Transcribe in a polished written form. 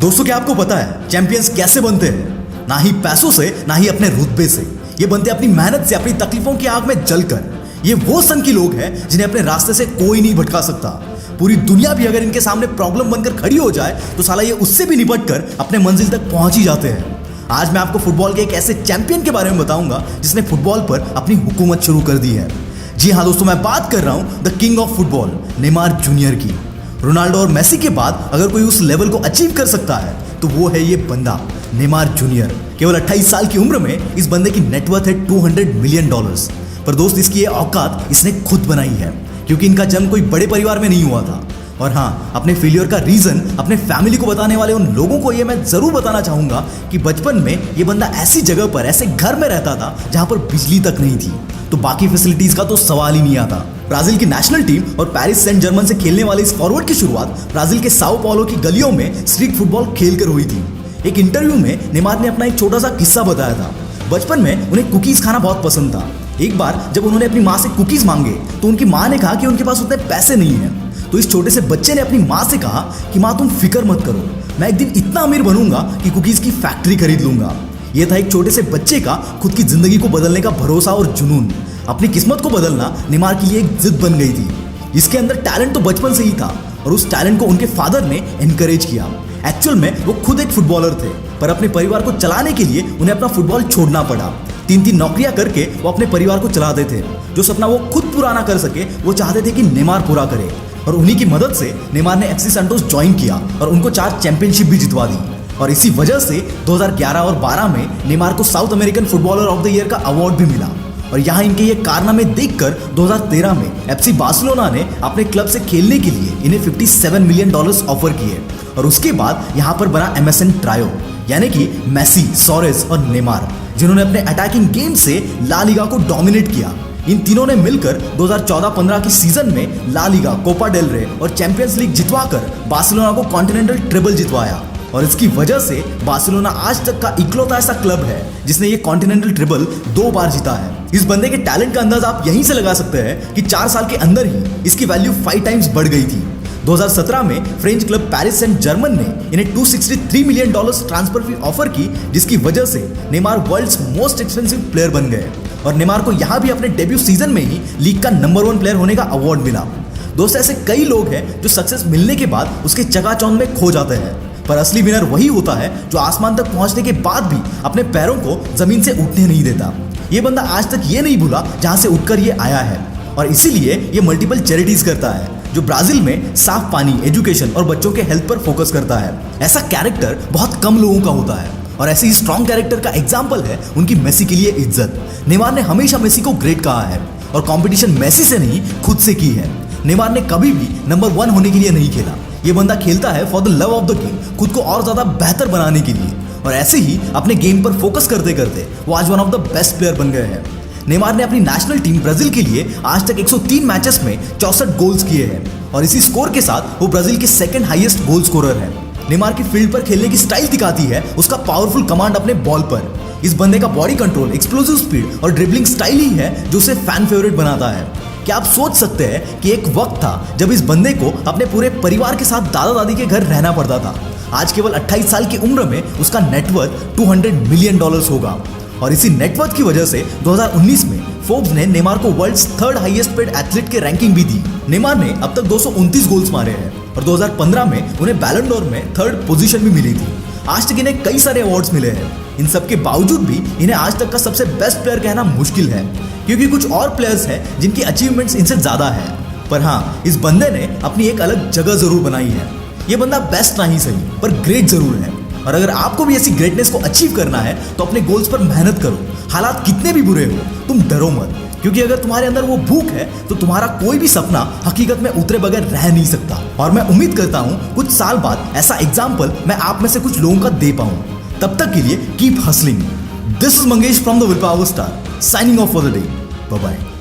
दोस्तों, क्या आपको पता है चैंपियंस कैसे बनते हैं? ना ही पैसों से, ना ही अपने रुतबे से। ये बनते अपनी मेहनत से, अपनी तकलीफों की आग में जलकर। ये वो सन की लोग हैं जिन्हें अपने रास्ते से कोई नहीं भटका सकता। पूरी दुनिया भी अगर इनके सामने प्रॉब्लम बनकर खड़ी हो जाए तो साला ये उससे भी निपट कर अपने मंजिल तक पहुंच ही जाते हैं। आज मैं आपको फुटबॉल के एक ऐसे चैंपियन के बारे में बताऊंगा जिसने फुटबॉल पर अपनी हुकूमत शुरू कर दी है। जी हाँ दोस्तों, मैं बात कर रहा हूं the king of football, Neymar junior की। रोनाल्डो और मेसी के बाद अगर कोई उस लेवल को अचीव कर सकता है तो वो है ये बंदा, नेमार जूनियर। केवल 28 साल की उम्र में इस बंदे की नेटवर्थ है $200 मिलियन। पर दोस्त, इसकी ये औकात इसने खुद बनाई है, क्योंकि इनका जन्म कोई बड़े परिवार में नहीं हुआ था। और हाँ, अपने फेलियर का रीजन अपने फैमिली को बताने वाले उन लोगों को ये मैं जरूर बताना चाहूंगा कि बचपन में ये बंदा ऐसी जगह पर, ऐसे घर में रहता था जहां पर बिजली तक नहीं थी, तो बाकी फैसिलिटीज का तो सवाल ही नहीं आता। ब्राजील की नेशनल टीम और पेरिस सेंट जर्मन से खेलने वाले इस फॉरवर्ड की शुरुआत ब्राजील के साओ पाउलो की गलियों में स्ट्रीट फुटबॉल खेलकर हुई थी। एक इंटरव्यू में नेमार ने अपना एक छोटा सा किस्सा बताया था। बचपन में उन्हें कुकीज खाना बहुत पसंद था। एक बार जब उन्होंने अपनी माँ से कुकीज मांगे तो उनकी माँ ने कहा कि उनके पास उतने पैसे नहीं हैं। तो इस छोटे से बच्चे ने अपनी माँ से कहा कि माँ, तुम फिक्र मत करो, मैं एक दिन इतना अमीर बनूंगा कि कुकीज की फैक्ट्री खरीद लूंगा। यह था एक छोटे से बच्चे का खुद की जिंदगी को बदलने का भरोसा और जुनून। अपनी किस्मत को बदलना नेमार के लिए एक जिद बन गई थी। इसके अंदर टैलेंट तो बचपन से ही था और उस टैलेंट को उनके फादर ने एनकरेज किया। एक्चुअल में वो खुद एक फुटबॉलर थे, पर अपने परिवार को चलाने के लिए उन्हें अपना फुटबॉल छोड़ना पड़ा। 3 नौकरियां करके वो अपने परिवार को चलाते थे। जो सपना वो खुद पूरा ना कर सके, वो चाहते थे कि नेमार पूरा करे। और उन्हीं की मदद से नेमार ने एफसी सैंटोस ज्वाइन किया और उनको 4 चैंपियनशिप भी जितवा दी। और इसी वजह से 2011 और 12 में नेमार को south American footballer of the year का अवार्ड भी मिला। और यहाँ इनके ये कारनामे देखकर 2013 में एफसी बार्सिलोना ने अपने क्लब से खेलने के लिए इन्हें $57 मिलियन ऑफर किए। और उसके बाद यहाँ पर बना MSN ट्रायो, यानी कि मेसी, सोरेस और नेमार, जिन्होंने अपने अटैकिंग गेम से ला लीगा को डोमिनेट किया। इन तीनों ने मिलकर 2014-15 की सीजन में ला लीगा, कोपा डेल रे और चैंपियंस लीग जितवाकर बार्सिलोना को कॉन्टिनेंटल ट्रिपल जितवाया। और इसकी वजह से बार्सिलोना आज तक का इकलौता ऐसा क्लब है जिसने ये कॉन्टिनेंटल ट्रिपल 2 बार जीता है। इस बंदे के टैलेंट का अंदाज आप यहीं से लगा सकते हैं कि 4 साल के अंदर ही इसकी वैल्यू 5 टाइम्स बढ़ गई थी। 2017 में French club Paris Saint Germain ने इन्हें $263 मिलियन ट्रांसफर फी ऑफर की, जिसकी वजह से Neymar world's most expensive player बन गए। और नेमार को यहाँ भी अपने डेब्यू सीजन में ही लीग का नंबर 1 प्लेयर होने का अवार्ड मिला। दोस्तों, ऐसे कई लोग हैं जो सक्सेस मिलने के बाद उसके चकाचौंध में खो जाते हैं, पर असली विनर वही होता है जो आसमान तक पहुंचने के बाद भी अपने पैरों को जमीन से उठने नहीं देता। ये बंदा आज तक ये नहीं भूला जहां से उठकर ये आया है, और इसीलिए ये मल्टीपल चैरिटीज करता है जो ब्राजील में साफ पानी, एजुकेशन और बच्चों के हेल्थ पर फोकस करता है। ऐसा कैरेक्टर बहुत कम लोगों का होता है, और ऐसे ही स्ट्रॉन्ग कैरेक्टर का एग्जाम्पल है उनकी मेसी के लिए इज्जत। नेमार ने हमेशा मेसी को ग्रेट कहा है और कंपटीशन मेसी से नहीं, खुद से की है। नेमार ने कभी भी नंबर 1 होने के लिए नहीं खेला। ये बंदा खेलता है for the love of the game, खुद को और ज्यादा बेहतर बनाने के लिए। और ऐसे ही अपने गेम पर फोकस करते करते वो आज one of the best player बन गए हैं। नेमार ने अपनी नेशनल टीम ब्राजील के लिए आज तक 103 मैचेस में 64 गोल्स किए हैं, और इसी स्कोर के साथ वो ब्राजील के सेकंड हाईएस्ट गोल स्कोरर है। नेमार की फील्ड पर खेलने की स्टाइल दिखाती है उसका पावरफुल कमांड अपने बॉल पर। इस बंदे का बॉडी कंट्रोल, एक्सप्लोसिव स्पीड और ड्रिबलिंग स्टाइल ही है जो उसे फैन फेवरेट बनाता है। क्या आप सोच सकते हैं कि एक वक्त था जब इस बंदे को अपने पूरे परिवार के साथ दादा दादी के घर रहना पड़ता था। आज केवल 28 साल की उम्र में उसका नेटवर्थ $200 मिलियन होगा। और इसी नेटवर्थ की वजह से 2019 में फोर्ब्स ने नेमार को world's 3rd highest paid athlete के रैंकिंग भी दी। नेमार ने अब तक 229 गोल्स मारे हैं और 2015 में उन्हें बैलन डोर में 3rd पोजीशन भी मिली थी। आज तक इन्हें कई सारे अवार्ड्स मिले हैं। इन सब के बावजूद भी इन्हें आज तक का सबसे बेस्ट प्लेयर कहना मुश्किल है, क्योंकि कुछ और प्लेयर्स हैं जिनकी अचीवमेंट्स इनसे ज्यादा है। पर हाँ, इस बंदे ने अपनी एक अलग जगह जरूर बनाई है। ये बंदा बेस्ट नहीं सही, पर ग्रेट जरूर है। और अगर आपको भी ऐसी ग्रेटनेस को अचीव करना है तो अपने गोल्स पर मेहनत करो। हालात कितने भी बुरे हो, तुम डरो मत, क्योंकि अगर तुम्हारे अंदर वो भूख है तो तुम्हारा कोई भी सपना हकीकत में उतरे बगैर रह नहीं सकता। और मैं उम्मीद करता हूँ कुछ साल बाद ऐसा एग्जाम्पल मैं आप में से कुछ लोगों का दे पाऊँ। तब तक के लिए keep hustling. This is Mangesh from the will power star, signing off for the day. Bye bye.